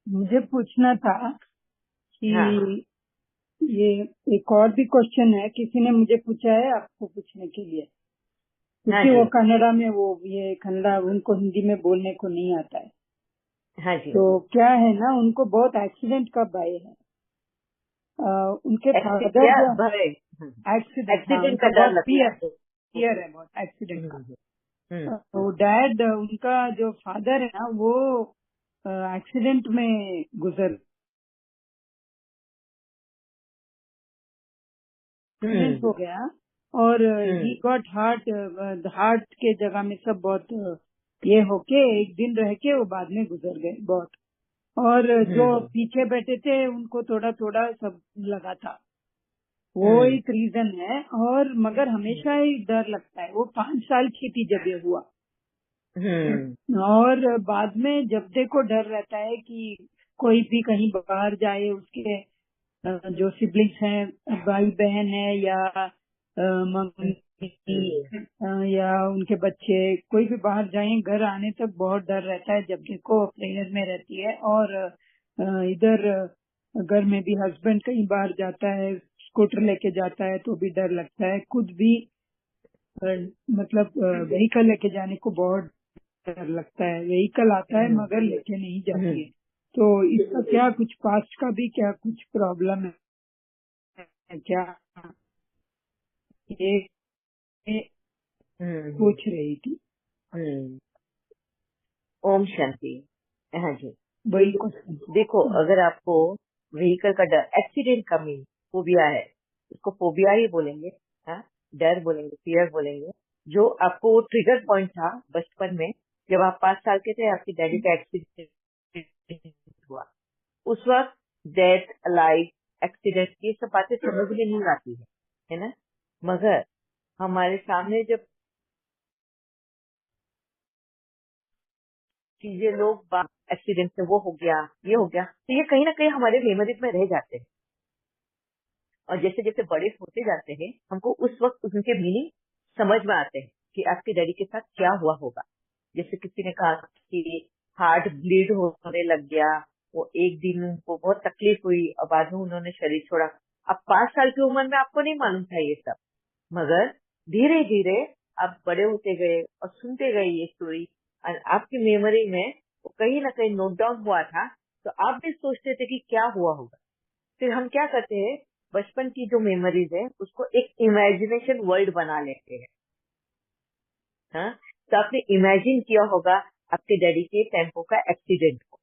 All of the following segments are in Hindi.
मुझे पूछना था कि हाँ हाँ ये एक और भी क्वेश्चन है, किसी ने मुझे पूछा है आपको पूछने के लिए, हाँ क्योंकि वो जी कन्नड़ा में ये कन्नड़ा उनको हिंदी में बोलने को नहीं आता है। हाँ जी। तो क्या है ना, उनको बहुत एक्सीडेंट का भय है। उनके फादर क्या जो भय? एक्सीडेंट, हाँ, एक्सीडेंट का उनका डर बहुत लगता फियर है। फियर है बहुत एक्सीडेंट का। हम्म, हम्म, तो डैड, उनका जो फादर है ना, वो एक्सीडेंट में गुजर हम्म, एक्सीडेंट हो गया। और ही हम्म, गॉट हार्ट के जगह में सब बहुत ये होके एक दिन रह के वो बाद में गुजर गए बहुत। और जो हम्म, पीछे बैठे थे उनको थोड़ा थोड़ा सब लगा था, वो हम्म, एक रीजन है। और मगर हमेशा ही डर लगता है। वो 5 साल की थी जब ये हुआ। हम्म, और बाद में जब देखो डर रहता है कि कोई भी कहीं बाहर जाए, उसके जो सिबलिंग्स हैं, भाई बहन है या मम्मी या उनके बच्चे, कोई भी बाहर जाए, घर आने तक बहुत डर रहता है। जब देखो प्रेयर में रहती है। और इधर घर में भी हस्बैंड कहीं बाहर जाता है, स्कूटर लेके जाता है तो भी डर लगता है। खुद भी अ, मतलब व्हीकल लेके जाने को बहुत डर लगता है। व्हीकल आता है हम्म, मगर लेके नहीं जाती हम्म, है। तो इसका क्या कुछ पास्ट का भी क्या कुछ प्रॉब्लम है क्या, ये हम्म, पूछ रही थी। हम्म। ओम शांति। हाँ जी। वही क्वेश्चन। देखो, अगर आपको व्हीकल का डर, एक्सीडेंट का मीन फोबिया है, इसको फोबिया ही बोलेंगे। हाँ, डर बोलेंगे, फियर बोलेंगे। जो आपको ट्रिगर पॉइंट था बचपन में, जब आप 5 साल के थे, आपकी डैडी का एक्सीडेंट हुआ। उस वक्त डेथ, लाइफ, एक्सीडेंट, ये सब बातें समझ में नहीं आती है ना। मगर हमारे सामने जब चीजें, लोग एक्सीडेंट से वो हो गया, ये हो गया, तो ये कहीं ना कहीं हमारे मेमोरीज में रह जाते हैं। और जैसे जैसे बड़े होते जाते हैं, हमको उस वक्त उनके मीनिंग समझ में आते हैं कि आपके डैडी के साथ क्या हुआ होगा। जैसे किसी ने कहा कि हार्ट ब्लीड होने लग गया, वो एक दिन उनको बहुत तकलीफ हुई और बाद में उन्होंने शरीर छोड़ा। अब 5 साल की उम्र में आपको नहीं मालूम था ये सब, मगर धीरे धीरे आप बड़े होते गए और सुनते गए ये स्टोरी, और आपकी मेमोरी में वो कहीं ना कहीं नोट डाउन हुआ था। तो आप भी सोचते थे कि क्या हुआ होगा। फिर हम क्या करते हैं, बचपन की जो मेमोरीज है उसको एक इमेजिनेशन वर्ल्ड बना लेते हैं। हाँ, तो आपने इमेजिन किया होगा आपके डैडी के टेम्पो का एक्सीडेंट को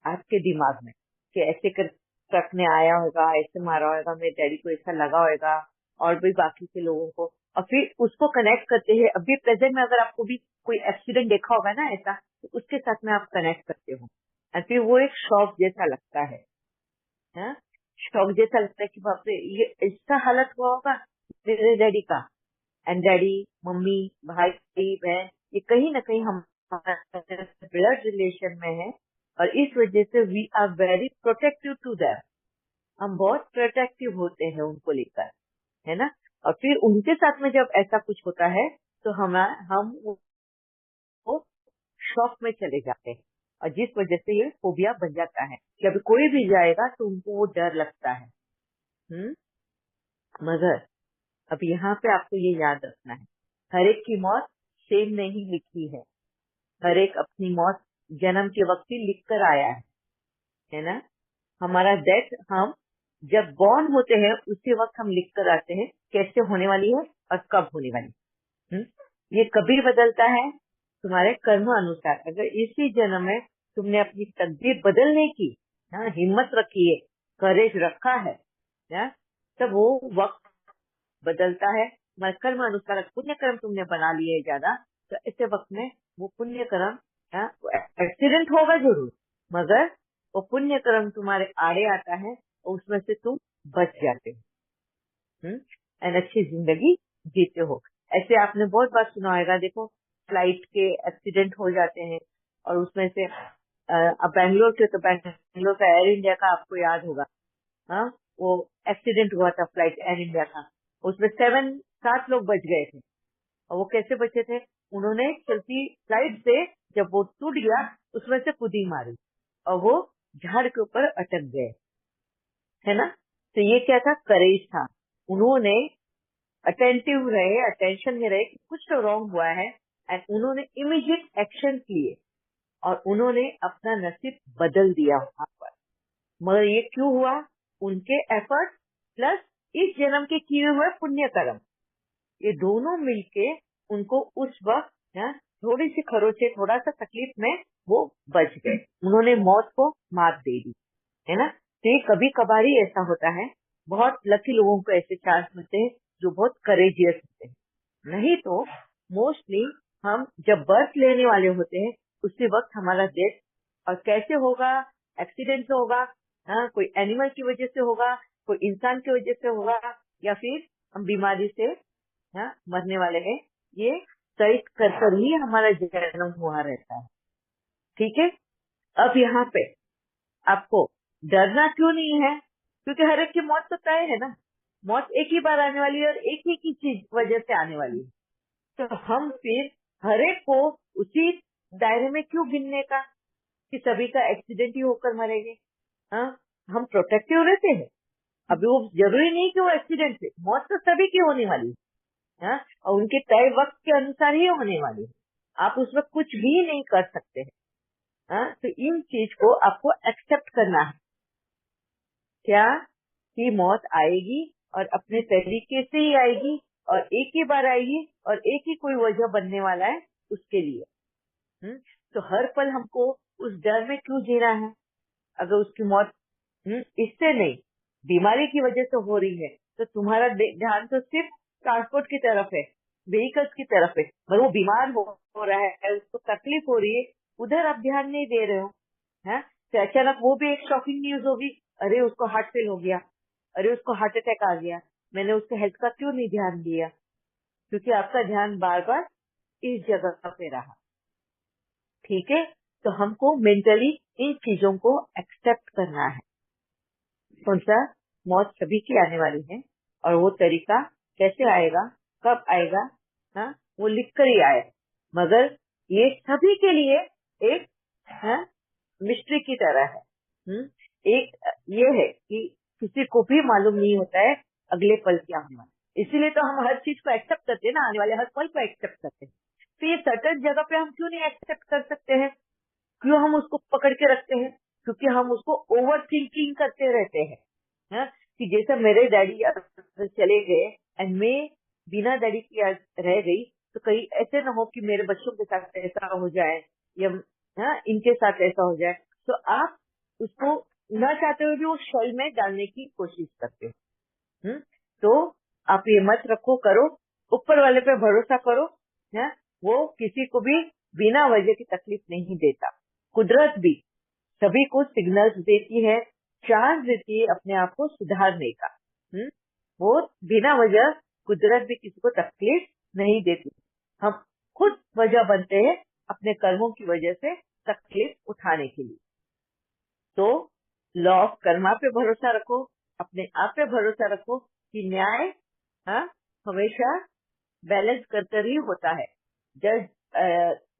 आपके दिमाग में, कि ऐसे कर ट्रक ने आया होगा, ऐसे मारा होगा, मेरे डैडी को ऐसा लगा होगा, और भी बाकी के लोगों को। और फिर उसको कनेक्ट करते हैं, अभी प्रेजेंट में अगर आपको भी कोई एक्सीडेंट देखा होगा ना ऐसा, तो उसके साथ में आप कनेक्ट करते हो। और फिर वो एक शॉक जैसा लगता है। हाँ, शौक जैसा लगता है कि बाप रे, ये ऐसा हालत हुआ होगा मेरे डैडी का। एंड डैडी, मम्मी, भाई, बहन, ये कहीं ना कहीं हम ब्लड रिलेशन में है। और इस वजह से we are very protective to them. हम बहुत प्रोटेक्टिव होते हैं उनको लेकर, है ना। और फिर उनके साथ में जब ऐसा कुछ होता है, तो हम वो शॉक में चले जाते हैं। और जिस वजह से ये फोबिया बन जाता है कि अभी कोई भी जाएगा तो उनको वो डर लगता है। हम्म। मगर अब यहाँ पे आपको ये याद रखना है, हर एक की मौत सेम नहीं लिखी है। हर एक अपनी मौत जन्म के वक्त ही लिख कर आया है ना। हमारा डेथ हम जब बॉर्न होते हैं उसी वक्त हम लिख कर आते हैं, कैसे होने वाली है और कब होने वाली है। ये कभी बदलता है तुम्हारे कर्म अनुसार। अगर इसी जन्म में तुमने अपनी तकदीर बदलने की हिम्मत रखी है, करेज रखा है ना, तब वो वक्त बदलता है। तुम्हारे कर्म अनुसार पुण्य कर्म तुमने बना लिए ज्यादा, तो ऐसे वक्त में वो पुण्य कर्म, एक्सीडेंट होगा जरूर, मगर वो पुण्य कर्म तुम्हारे आड़े आता है और उसमें से तुम बच जाते हो। एंड अच्छी जिंदगी जीते हो। ऐसे आपने बहुत बार सुना होगा, देखो फ्लाइट के एक्सीडेंट हो जाते हैं, और उसमें से अब बैंगलोर के, तो बैंगलोर का एयर इंडिया का आपको याद होगा। हाँ, वो एक्सीडेंट हुआ था फ्लाइट एयर इंडिया का, उसमें 7 लोग बच गए थे। और वो कैसे बचे थे, उन्होंने चलती फ्लाइट से जब वो टूट गया उसमें से कूदी मारी और वो झाड़ के ऊपर अटक गए, है ना। तो ये क्या था, करेज था। उन्होंने अटेंटिव रहे, अटेंशन में रहे कि कुछ तो रॉन्ग हुआ है, एंड उन्होंने इमीडिएट एक्शन लिए और उन्होंने अपना नसीब बदल दिया वहां पर। मगर ये क्यों हुआ, उनके एफर्ट प्लस इस जन्म के किए हुए पुण्य कर्म, ये दोनों मिलके उनको उस वक्त थोड़ी सी खरोचे, थोड़ा सा तकलीफ में वो बच गए, उन्होंने मौत को मात दे दी, है ना। तो ये कभी कभार ही ऐसा होता है, बहुत लकी लोगों को ऐसे चांस मिलते हैं जो बहुत करेजियस होते हैं, नहीं तो मोस्टली हम जब बर्थ लेने वाले होते हैं उसी वक्त हमारा डेथ, और कैसे होगा, एक्सीडेंट से होगा, कोई एनिमल की वजह से होगा, कोई इंसान की वजह से होगा, या फिर हम बीमारी से मरने वाले हैं, ये तय कर ही हमारा जन्म हुआ रहता है। ठीक है, अब यहाँ पे आपको डरना क्यों नहीं है, क्योंकि हर एक की मौत तो तय है ना, मौत एक ही बार आने वाली है और एक ही की चीज वजह से आने वाली है। तो हम फिर हर एक को उसी दायरे में क्यों गिनने का कि सभी का एक्सीडेंट ही होकर मरेंगे। हम प्रोटेक्टिव रहते हैं, अभी वो जरूरी नहीं कि वो एक्सीडेंट से, मौत तो सभी की होने वाली है, और उनके तय वक्त के अनुसार ही होने वाली है, आप उस वक्त कुछ भी नहीं कर सकते हैं। तो इन चीज को आपको एक्सेप्ट करना है, क्या कि मौत आएगी और अपने तरीके से ही आएगी और एक ही बार आएगी और एक ही कोई वजह बनने वाला है उसके लिए। तो हर पल हमको उस डर में क्यों जीना है, अगर उसकी मौत इससे नहीं, बीमारी की वजह से हो रही है, तो तुम्हारा ध्यान तो सिर्फ ट्रांसपोर्ट की तरफ है, व्हीकल्स की तरफ है, पर वो बीमार हो रहा है, उसको तकलीफ हो रही है, उधर आप ध्यान नहीं दे रहे हो। तो अचानक वो भी एक शॉकिंग न्यूज होगी, अरे उसको हार्ट फेल हो गया, अरे उसको हार्ट अटैक आ गया, मैंने उसके हेल्थ का क्यों नहीं ध्यान दिया, क्योंकि आपका ध्यान बार बार इस जगह पे रहा। ठीक है, तो हमको मेंटली इन चीजों को एक्सेप्ट करना है, कौन सा मौत सभी की आने वाली है, और वो तरीका कैसे आएगा, कब आएगा, वो लिख कर ही आए, मगर ये सभी के लिए एक मिस्ट्री की तरह है। एक ये है कि किसी को भी मालूम नहीं होता है अगले पल क्या होने वाला, इसीलिए तो हम हर चीज को एक्सेप्ट करते हैं ना, आने वाले हर पल को एक्सेप्ट करते हैं। तो ये सर्टेन जगह पे हम क्यों नहीं एक्सेप्ट कर सकते हैं, क्यों हम उसको पकड़ के रखते हैं, क्योंकि हम उसको ओवर थिंकिंग करते रहते हैं। कि जैसे मेरे डैडी चले गए एंड मैं बिना डैडी की रह गई, तो कहीं ऐसे ना हो कि मेरे बच्चों के साथ ऐसा हो जाए या इनके साथ ऐसा हो जाए, तो आप उसको न चाहते हुए भी वो शॉल में डालने की कोशिश करते हो। तो आप ये मत रखो, करो, ऊपर वाले पे भरोसा करो, वो किसी को भी बिना वजह की तकलीफ नहीं देता। कुदरत भी सभी को सिग्नल्स देती है, चांस देती है अपने आप को सुधारने का। वो बिना वजह कुदरत भी किसी को तकलीफ नहीं देती, हम खुद वजह बनते हैं अपने कर्मों की वजह से तकलीफ उठाने के लिए। तो लॉ ऑफ कर्मा पे भरोसा रखो, अपने आप पे भरोसा रखो कि न्याय हमेशा बैलेंस कर ही होता है। जज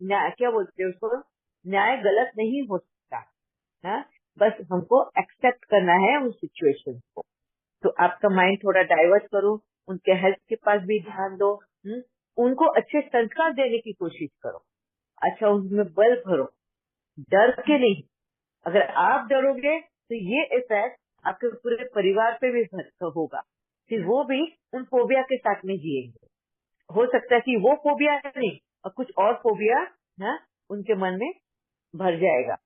न्याय क्या बोलते हैं उसको, न्याय गलत नहीं हो सकता, बस हमको एक्सेप्ट करना है उस सिचुएशन को। तो आपका माइंड थोड़ा डाइवर्ट करो, उनके हेल्थ के पास भी ध्यान दो, उनको अच्छे संस्कार देने की कोशिश करो, अच्छा उनमें बल भरो, डर के नहीं। अगर आप डरोगे तो ये इफेक्ट आपके पूरे परिवार पे भी होगा, फिर वो भी उन फोबिया के साथ में जिएंगे। हो सकता है कि वो फोबिया नहीं और कुछ और फोबिया उनके मन में भर जाएगा।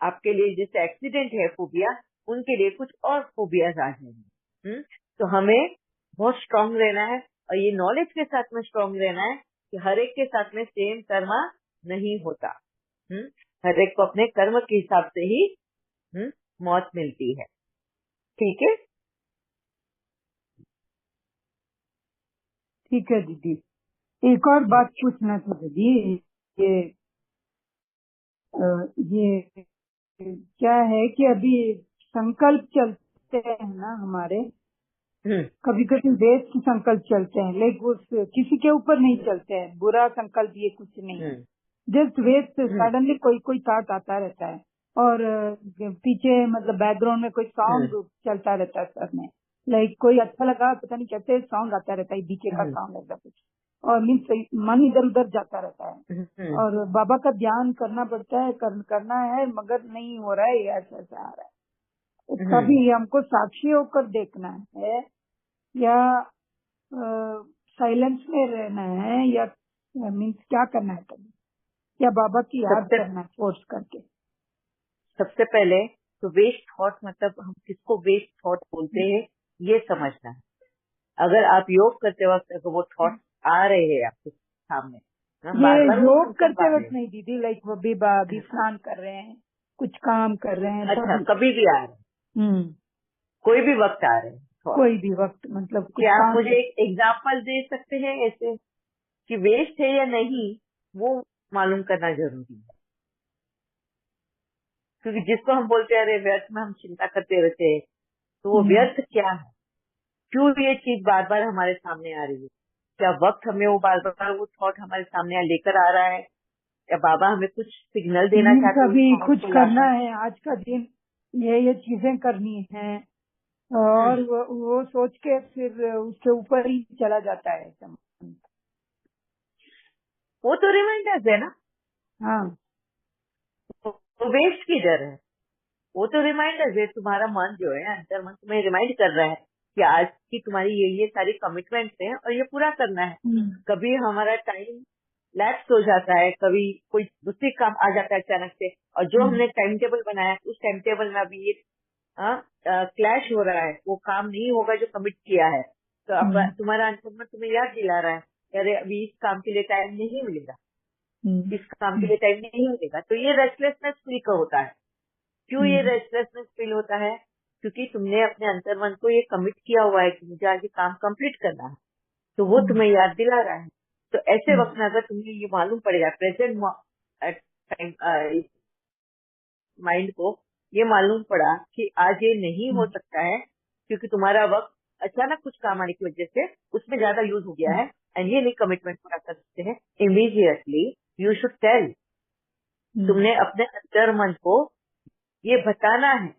आपके लिए जैसे एक्सीडेंट है फोबिया, उनके लिए कुछ और फोबिया आ जाएंगे। तो हमें बहुत स्ट्रांग रहना है और ये नॉलेज के साथ में स्ट्रांग रहना है कि हर एक के साथ में सेम कर्मा नहीं होता। हर एक को अपने कर्म के हिसाब से ही मौत मिलती है। ठीक है, ठीक है दीदी। एक और बात पूछना था दीदी, ये क्या है कि अभी संकल्प चलते हैं ना हमारे, कभी कभी वेस्ट संकल्प चलते हैं, लेकिन उस किसी के ऊपर नहीं चलते हैं, बुरा संकल्प ये कुछ नहीं, जस्ट वेस्ट सडनली कोई कोई थॉट आता रहता है और पीछे मतलब बैकग्राउंड में कोई सॉन्ग चलता रहता है सर में, लाइक कोई अच्छा लगा, पता नहीं कैसे सॉन्ग आता रहता है, डीजे का सॉन्ग ऐसा कुछ, और मीन्स मन इधर उधर जाता रहता है, और बाबा का ध्यान करना पड़ता है, करना है, मगर नहीं हो रहा है, ऐसा ऐसा आ रहा है। उसका भी हमको साक्षी होकर देखना है, या साइलेंस में रहना है, या मीन्स क्या करना है कभी, या बाबा की याद करना है फोर्स करके। सबसे पहले तो वेस्ट थॉट मतलब हम किसको वेस्ट थॉट बोलते हैं ये समझना है। अगर आप योग करते वक्त अगर वो थॉट आ रहे हैं आपके सामने, ये योग करते वक्त नहीं दीदी, लाइक वो भी स्नान कर रहे हैं, कुछ काम कर रहे हैं, अच्छा कभी भी आ रहे हैं, कोई भी वक्त आ रहे हैं, कोई भी वक्त मतलब कुछ क्या आप काम मुझे एक एग्जाम्पल दे सकते हैं ऐसे कि वेस्ट है या नहीं, वो मालूम करना जरूरी है। क्योंकि जिसको हम बोलते हैं अरे व्यर्थ में हम चिंता करते रहते हैं, तो वो व्यर्थ क्या है, क्यों ये चीज बार बार हमारे सामने आ रही है, क्या वक्त हमें वो बार बार वो थॉट हमारे सामने लेकर आ रहा है, या बाबा हमें कुछ सिग्नल देना चाहते हैं, कभी कुछ करना है, आज का दिन ये चीजें करनी है, और वो सोच के फिर उसके ऊपर ही चला जाता है। वो तो रिमाइंडर्स है ना, हाँ, वो वेस्ट किधर है, वो तो रिमाइंडर्स है। तुम्हारा मन जो है अंतर मन तुम्हें रिमाइंड कर रहा है कि आज की तुम्हारी ये सारी कमिटमेंट्स हैं और ये पूरा करना है। कभी हमारा टाइम लैप्स हो जाता है, कभी कोई दूसरी काम आ जाता है अचानक से, और जो हमने टाइम टेबल बनाया उस टाइम टेबल में अभी ये क्लैश हो रहा है, वो काम नहीं होगा जो कमिट किया है। तो अब तुम्हारा अंतर मन तुम्हें याद दिला रहा है कि अरे अभी इस काम के लिए टाइम नहीं मिलेगा, इस काम के लिए टाइम नहीं मिलेगा। तो ये रेस्टलेसनेस फील का होता है। क्यों ये रेस्टलेसनेस फील होता है? क्योंकि तुमने अपने अंतर्मन को ये कमिट किया हुआ है कि मुझे आज ये काम कंप्लीट करना है, तो वो तुम्हें याद दिला रहा है। तो ऐसे वक्त में अगर तुम्हें ये मालूम पड़ेगा, प्रेजेंट माइंड को ये मालूम पड़ा कि आज ये नहीं हो सकता है क्योंकि तुम्हारा वक्त अचानक कुछ काम आने की वजह से उसमें ज्यादा यूज हो गया है, एंड ये नहीं कमिटमेंट पूरा कर सकते हैं, इमीडिएटली यू शुड टेल। तुमने अपने अंतर्मन को ये बताना है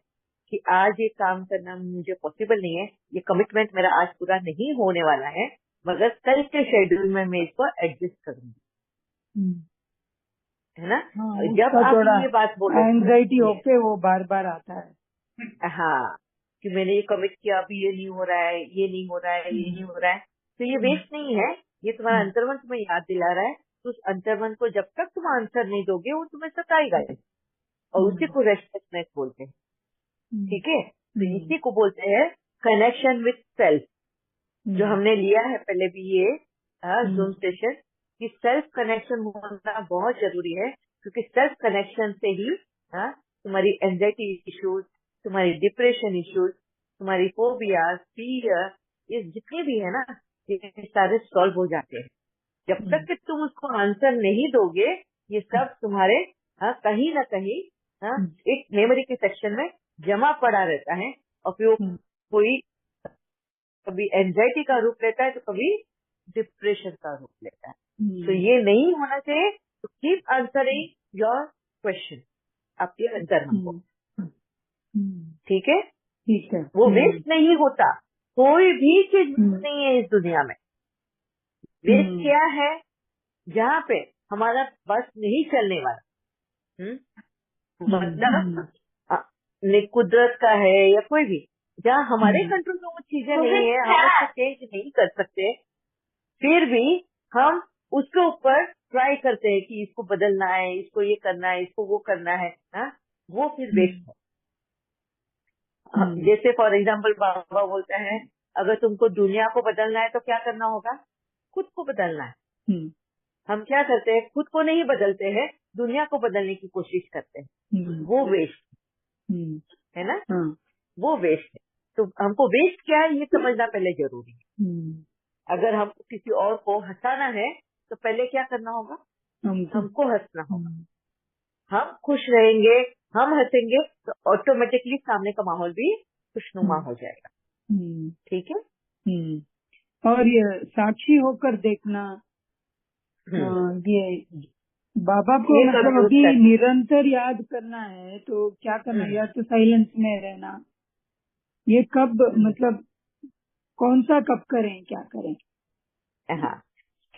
कि आज ये काम करना मुझे पॉसिबल नहीं है, ये कमिटमेंट मेरा आज पूरा नहीं होने वाला है, मगर कल के शेड्यूल में मैं इसको एडजस्ट करूंगी, है ना। जब आप ये बात बोलो, एंजाइटी होके वो बार बार आता है, हाँ, कि मैंने ये कमिट किया, अभी ये नहीं हो रहा है, ये नहीं हो रहा है, ये नहीं हो रहा है, तो ये वेस्ट नहीं है, ये तुम्हारा अंतर्मन तुम्हें याद दिला रहा है। तो उस अंतर्मन को जब तक तुम आंसर नहीं दोगे वो तुम्हें सताएगा, और उसी को रेस्टलेसनेस बोलते हैं। ठीक है, तो इसी को बोलते हैं कनेक्शन विथ सेल्फ, जो हमने लिया है पहले भी ये जूम सेशन, कि सेल्फ कनेक्शन होना बहुत जरूरी है, क्योंकि सेल्फ कनेक्शन से ही तुम्हारी एंजाइटी इश्यूज, तुम्हारी डिप्रेशन इश्यूज, तुम्हारी फोबिया, फियर, ये जितने भी है ना, ये सारे सॉल्व हो जाते हैं। जब तक कि तुम उसको आंसर नहीं दोगे, ये सब तुम्हारे कहीं ना कहीं एक मेमोरी के सेक्शन में जमा पड़ा रहता है, और फिर वो कोई कभी एंजाइटी का रूप लेता है तो कभी डिप्रेशन का रूप लेता है। तो ये नहीं होना चाहिए। तो कीप आंसरिंग योर क्वेश्चन आपके अंतर्मन को, ठीक है, ठीक है। वो वेस्ट नहीं होता, कोई भी चीज नहीं है इस दुनिया में। वेस्ट क्या है? जहाँ पे हमारा बस नहीं चलने वाला, मतलब कुदरत का है या कोई भी, जहाँ हमारे कंट्रोल में वो चीजें नहीं है, हम उसको चेंज नहीं कर सकते, फिर भी हम उसके ऊपर ट्राई करते हैं कि इसको बदलना है, इसको ये करना है, इसको वो करना है, वो फिर वेस्ट है। जैसे फॉर एग्जाम्पल बाबा बोलते हैं, अगर तुमको दुनिया को बदलना है तो क्या करना होगा? खुद को बदलना है। हम क्या करते हैं? खुद को नहीं बदलते हैं, दुनिया को बदलने की कोशिश करते हैं, वो वेस्ट है ना, वो वेस्ट है। तो हमको वेस्ट क्या है ये समझना पहले जरूरी है। अगर हमको किसी और को हंसाना है तो पहले क्या करना होगा? हमको हंसना होगा। हम खुश रहेंगे, हम हंसेंगे, तो ऑटोमेटिकली सामने का माहौल भी खुशनुमा हो जाएगा। ठीक है। और ये साक्षी होकर देखना, ये बाबा को ये मतलब कब यूज अभी करना निरंतर याद करना है तो क्या करना है? है? या तो साइलेंस में रहना, ये कब मतलब कौन सा कब करें, क्या करें? हाँ,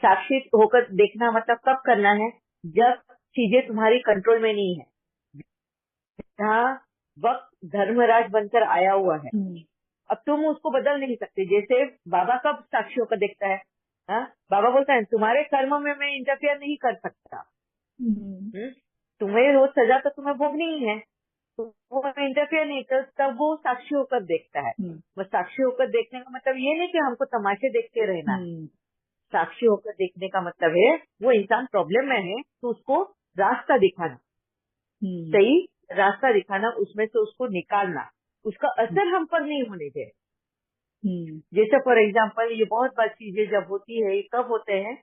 साक्षी होकर देखना मतलब कब करना है? जब चीजें तुम्हारी कंट्रोल में नहीं है, जहाँ वक्त धर्मराज बनकर आया हुआ है, अब तुम उसको बदल नहीं सकते। जैसे बाबा कब साक्षी होकर देखता है? हाँ, बाबा बोलता है तुम्हारे कर्मों में मैं इंटरफियर नहीं कर सकता। तुम्हें रोज सजा तो तुम्हें भोगनी ही है, तो वो इंटरफियर नहीं कर, तब वो साक्षी होकर देखता है। वो साक्षी होकर देखने का मतलब ये नहीं कि हमको तमाशे देखते रहना है। साक्षी होकर देखने का मतलब है वो इंसान प्रॉब्लम में है तो उसको रास्ता दिखाना, सही रास्ता दिखाना, उसमें से उसको निकालना, उसका असर हम पर नहीं होने दे। जैसे फॉर एग्जाम्पल ये बहुत बार चीजें जब होती है, ये कब होते हैं,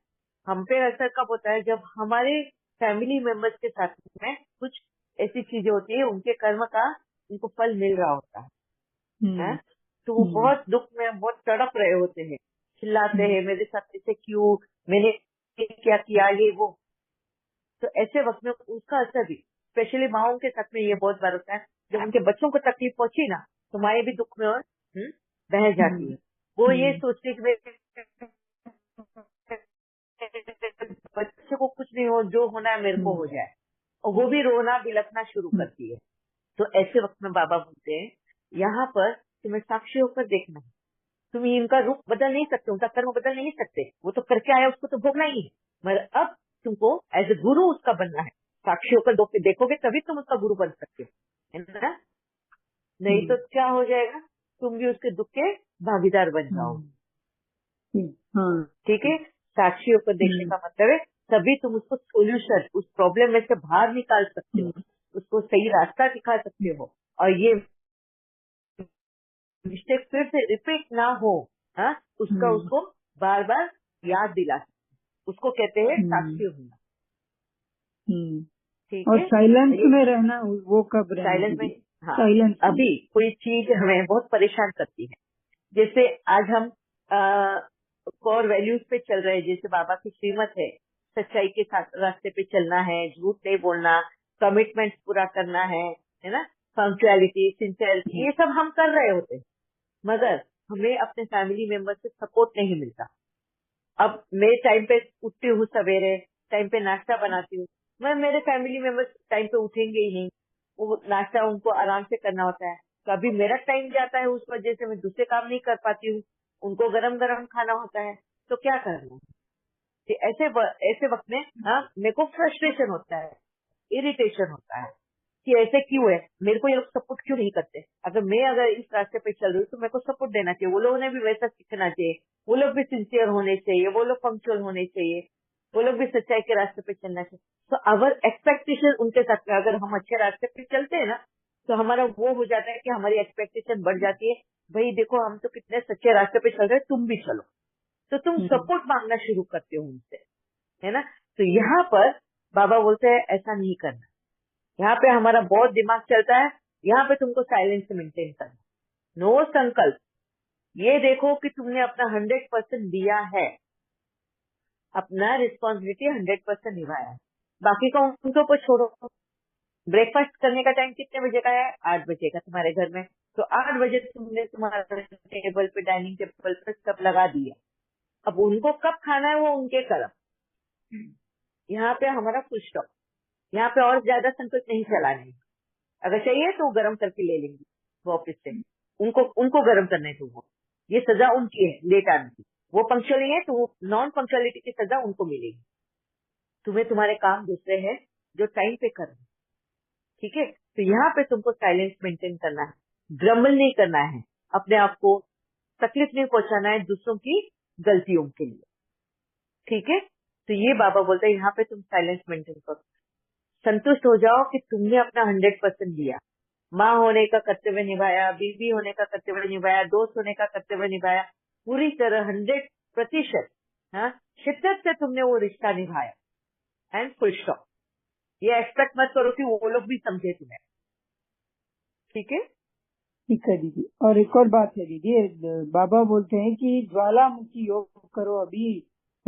हम पे असर कब होता है? जब हमारे फैमिली मेंबर्स के साथ में कुछ ऐसी चीजें होती है, उनके कर्म का उनको फल मिल रहा होता है, तो वो बहुत दुख में बहुत तड़प रहे होते हैं, चिल्लाते हैं मेरे साथ ऐसे क्यों, मैंने क्या किया, ये वो। तो ऐसे वक्त में उसका असर भी, स्पेशली माओं के साथ में ये बहुत बार होता है, जब उनके बच्चों को तकलीफ पहुंची ना तो माएँ भी दुख में और बह जाती है। वो ये सोचती है कि बच्चे को कुछ नहीं हो, जो होना है मेरे को हो जाए, और वो भी रोना बिलखना शुरू करती है। तो ऐसे वक्त में बाबा बोलते हैं यहाँ पर तुम्हें साक्षी होकर देखना है, तुम इनका रूप बदल नहीं सकते, उनका कर्म बदल नहीं सकते, वो तो करके आया, उसको तो भोगना ही है, मगर अब तुमको एज ए गुरु उसका बनना है। साक्षी होकर देखोगे तभी तुम उसका गुरु बन सकते हो, है ना? नहीं तो क्या हो जाएगा, तुम भी उसके दुख के भागीदार बन जाओगे। ठीक है, साक्षी होकर देखने का मतलब है तभी तुम उसको सोल्यूशन, उस प्रॉब्लम में से बाहर निकाल सकते हो, उसको सही रास्ता दिखा सकते हो, और ये मिस्टेक फिर से रिपीट ना हो, हाँ, उसका उसको बार बार याद दिला सकते, उसको कहते हैं साक्षी होना। ठीक और है, साइलेंस में रहना, वो कब रहना साइलेंस में। दीदी? हाँ, साइलेंस में। अभी कोई चीज हमें बहुत परेशान करती है, जैसे आज हम कोर वैल्यूज पे चल रहे हैं, जैसे बाबा की श्रीमत है, सच्चाई के साथ रास्ते पे चलना है, झूठ नहीं बोलना, कमिटमेंट पूरा करना है ना, पंक्चुअलिटी, सिंसियरिटी, ये सब हम कर रहे होते हैं, मगर हमें अपने फैमिली मेंबर से सपोर्ट नहीं मिलता। अब मैं टाइम पे उठती हूँ, सवेरे टाइम पे नाश्ता बनाती हूँ, मैं मेरे फैमिली मेंबर्स टाइम पे उठेंगे ही नहीं, वो नाश्ता उनको आराम से करना होता है, तो अभी मेरा टाइम जाता है, उस वजह से मैं दूसरे काम नहीं कर पाती हूँ, उनको गरम गरम खाना होता है, तो क्या करना है? कि ऐसे वक्त में हाँ मेरे को फ्रस्ट्रेशन होता है, इरिटेशन होता है कि ऐसे क्यों है, मेरे को ये लोग सपोर्ट क्यों नहीं करते। अगर इस रास्ते पे चल रही हूँ तो मेरे को सपोर्ट देना चाहिए, वो लोगों ने भी वैसा सीखना चाहिए, वो लोग भी सिंसियर होने चाहिए, वो लोग पंक्चुअल होने चाहिए, वो लोग भी सच्चाई के रास्ते पे चलना चाहिए। तो अवर एक्सपेक्टेशन उनके साथ में, अगर हम अच्छे रास्ते पे चलते हैं ना तो हमारा वो हो जाता है कि हमारी एक्सपेक्टेशन बढ़ जाती है, भाई देखो हम तो कितने सच्चे रास्ते पे चल रहे हैं, तुम भी चलो, तो तुम सपोर्ट मांगना शुरू करते हो उनसे, है ना? तो यहाँ पर बाबा बोलते हैं ऐसा नहीं करना, यहाँ पे हमारा बहुत दिमाग चलता है, यहाँ पे तुमको साइलेंस मेंटेन करना, नो संकल्प, ये देखो कि तुमने अपना 100% दिया है, अपना रिस्पॉन्सिबिलिटी 100% निभाया है, बाकी का उनको को छोड़ो। ब्रेकफास्ट करने का टाइम कितने बजे का है? 8 बजे का तुम्हारे घर में, तो 8 बजे तुमने तुम्हारे टेबल पे, डाइनिंग टेबल पे सब लगा दिया, अब उनको कब खाना है वो उनके कर्म। यहाँ पे हमारा फुल स्टॉप, यहाँ पे और ज्यादा संकल्प नहीं चलाने, अगर चाहिए तो गरम करके ले लेंगे वो ऑफिस से, उनको गरम करने दो, वो ये सजा उनकी है लेट आने की, वो पंक्चुअल नहीं है तो वो नॉन पंक्चुअलिटी की सजा उनको मिलेगी। तुम्हें तुम्हारे काम दूसरे हैं जो टाइम पे कर रहे, ठीक है? तो यहाँ पे तुमको साइलेंस मेंटेन करना है, ग्रम्बल नहीं करना है, अपने आप को तकलीफ नहीं पहुंचाना है दूसरों की गलतियों के लिए, ठीक है? तो ये बाबा बोलते हैं यहाँ पे तुम साइलेंस मेंटेन करो, संतुष्ट हो जाओ कि तुमने अपना 100% दिया, माँ होने का कर्तव्य निभाया, बीवी होने का कर्तव्य निभाया, दोस्त होने का कर्तव्य निभाया, पूरी तरह 100%, हाँ, शिद्दत से तुमने वो रिश्ता निभाया, एंड फुल स्टॉप। ये एक्सपेक्ट मत करो कि वो लोग भी समझे तुम्हें, ठीक है? ठीक है दीदी। और एक और बात है दीदी, बाबा बोलते हैं कि ज्वालामुखी योग करो अभी,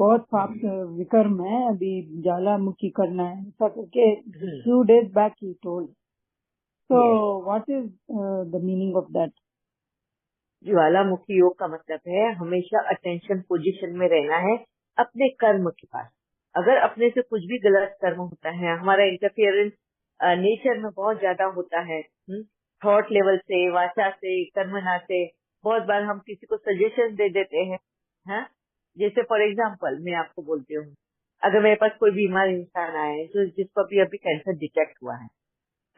बहुत फास्ट विक्रम है, अभी ज्वालामुखी करना है ऐसा करके few days back he told. So what is the meaning of that? ज्वालामुखी योग का मतलब है हमेशा अटेंशन पोजीशन में रहना है अपने कर्म के पास। अगर अपने से कुछ भी गलत कर्म होता है, हमारा इंटरफियरेंस नेचर में बहुत ज्यादा होता है, थॉट लेवल से, वाचा से, कर्मना से, बहुत बार हम किसी को सजेशन दे देते हैं। हाँ, जैसे फॉर एग्जांपल मैं आपको बोलती हूँ, अगर मेरे पास कोई बीमार इंसान आए जो जिसको अभी अभी कैंसर डिटेक्ट हुआ है,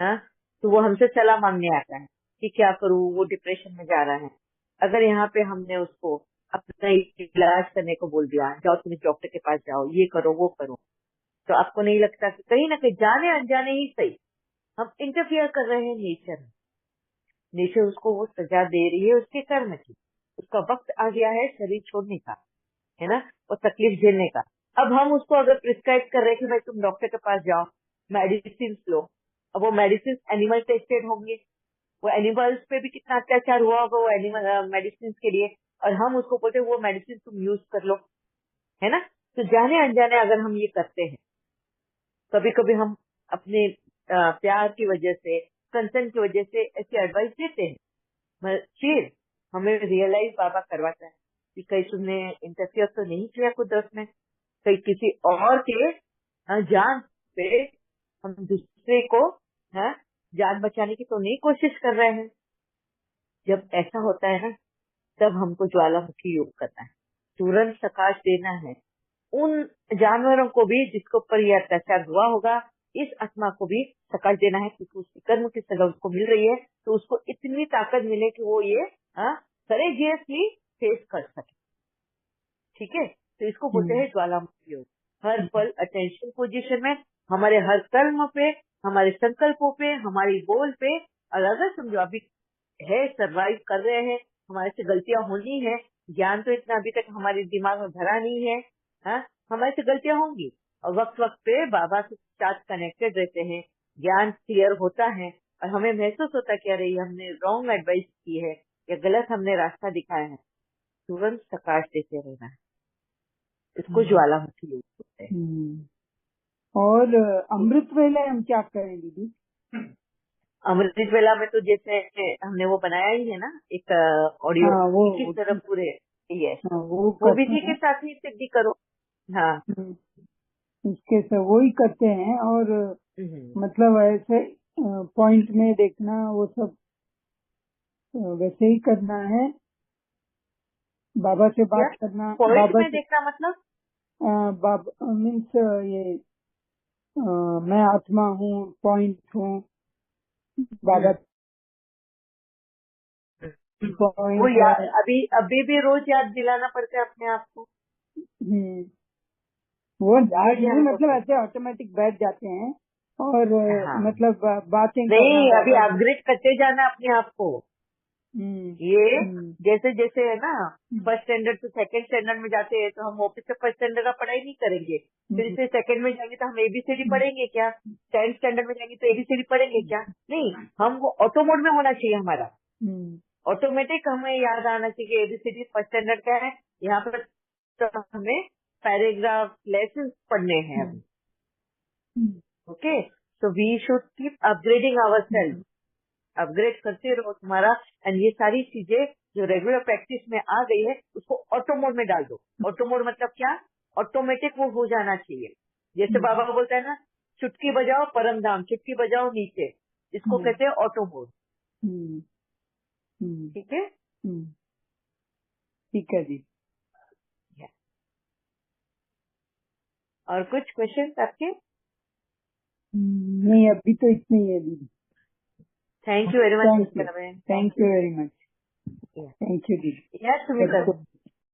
हाँ, तो वो हमसे सलाह मांगने आता है कि क्या करूँ, वो डिप्रेशन में जा रहा है। अगर यहाँ पे हमने उसको अपना इलाज करने को बोल दिया, जाओ तुम डॉक्टर के पास जाओ, ये करो वो करो, तो आपको नहीं लगता कि कहीं ना कहीं जाने अनजाने ही सही हम इंटरफियर कर रहे हैं नेचर में। नेचर उसको वो सजा दे रही है उसके कर्म की। उसका वक्त आ गया है शरीर छोड़ने का, है ना, और तकलीफ झेलने का। अब हम उसको अगर प्रिस्क्राइब कर रहे हैं कि भाई तुम डॉक्टर के पास जाओ, मेडिसिन लो, अब वो मेडिसिन एनिमल टेस्टेड होंगे, वो एनिमल्स पे भी कितना अत्याचार हुआ होगा वो एनिमल मेडिसिन के लिए, और हम उसको बोलते हैं वो मेडिसिन तुम यूज कर लो, है ना। तो जाने अनजाने अगर हम ये करते हैं, कभी कभी हम अपने प्यार की वजह से, कंसर्न की वजह से ऐसी एडवाइस देते हैं, फिर हमें रियलाइज बाबा करवाता है कि कहीं तुमने इंटरफियर तो नहीं किया कुदरत में, कहीं किसी और के जान पे हम दूसरे को जान बचाने की तो नहीं कोशिश कर रहे हैं। जब ऐसा होता है ना, तब हमको ज्वालामुखी योग करना है, तुरंत प्रकाश देना है उन जानवरों को भी जिसके ऊपर यह अत्याचार हुआ होगा, इस आत्मा को भी प्रकाश देना है, क्योंकि उसके कर्म की सजा उसको मिल रही है, तो उसको इतनी ताकत मिले कि वो ये करेजियसली फेस कर सके। ठीक है, तो इसको बोलते हैं ज्वालामुखी योग। हर पल अटेंशन पोजीशन में, हमारे हर कर्म पे, हमारे संकल्पों पे, हमारी बोल पे, और अगर समझो अभी है सर्वाइव कर रहे हैं, हमारे से गलतियां होनी है, ज्ञान तो इतना अभी तक हमारे दिमाग में भरा नहीं है, हमारे से गलतियां होंगी, और वक्त वक्त पे बाबा के साथ कनेक्टेड रहते हैं, ज्ञान क्लियर होता है, और हमें महसूस होता है कि अरे हमने रॉन्ग एडवाइस की है या गलत हमने रास्ता दिखाया है, तुरंत प्रकाश देते रहना है। इसको ज्वालामुखी योग बोलते हैं। और अमृत वेला हम क्या करें दीदी? अमृत वेला में तो जैसे हमने वो बनाया ही है ना एक ऑडियो, वो किस तरह पूरे ये वो विधि के साथ ही सिद्धि करो। हाँ, उसके से वो ही करते हैं, और मतलब ऐसे पॉइंट में देखना, वो सब वैसे ही करना है, बाबा से बात करना। पॉइंट बाबा में देखना मतलब बाबा मीन्स ये मैं आत्मा हूँ, पॉइंट हूँ, बाबा वो याद अभी भी रोज याद दिलाना पड़ता है अपने आप को। वो याद नहीं, मतलब ऐसे ऑटोमेटिक बैठ जाते हैं, और मतलब बातें नहीं, अभी अपग्रेड करते जाना अपने आप को। ये जैसे जैसे है ना, फर्स्ट स्टैंडर्ड से सेकंड स्टैंडर्ड में जाते हैं, तो हम वापस से फर्स्ट स्टैंडर्ड का पढ़ाई नहीं करेंगे, फिर से सेकंड में जाएंगे तो हम एबीसीडी पढ़ेंगे क्या, 10th स्टैंडर्ड में जाएंगे तो एबीसीडी पढ़ेंगे क्या, नहीं, हम वो ऑटो मोड में होना चाहिए, हमारा ऑटोमेटिक हमें याद आना चाहिए एबीसीडी फर्स्ट स्टैंडर्ड का है, यहाँ पर तो हमें पैराग्राफ लेसन पढ़ने हैं अभी। Okay, so we should keep upgrading our self, upgrade करते रहो तुम्हारा, एंड ये सारी चीजें जो रेगुलर प्रैक्टिस में आ गई है उसको ऑटो मोड में डाल दो। ऑटो मोड मतलब क्या, ऑटोमेटिक वो हो जाना चाहिए। जैसे बाबा बोलता है ना, चुटकी बजाओ परम धाम, चुटकी बजाओ नीचे, इसको कहते हैं ऑटो मोड। ठीक है, ठीक है जी। और कुछ क्वेश्चन आपके? नहीं, अभी तो इतने ही है दीदी। Thank you very much. Thank you very much. Thank you दीदी। यस सुमिता।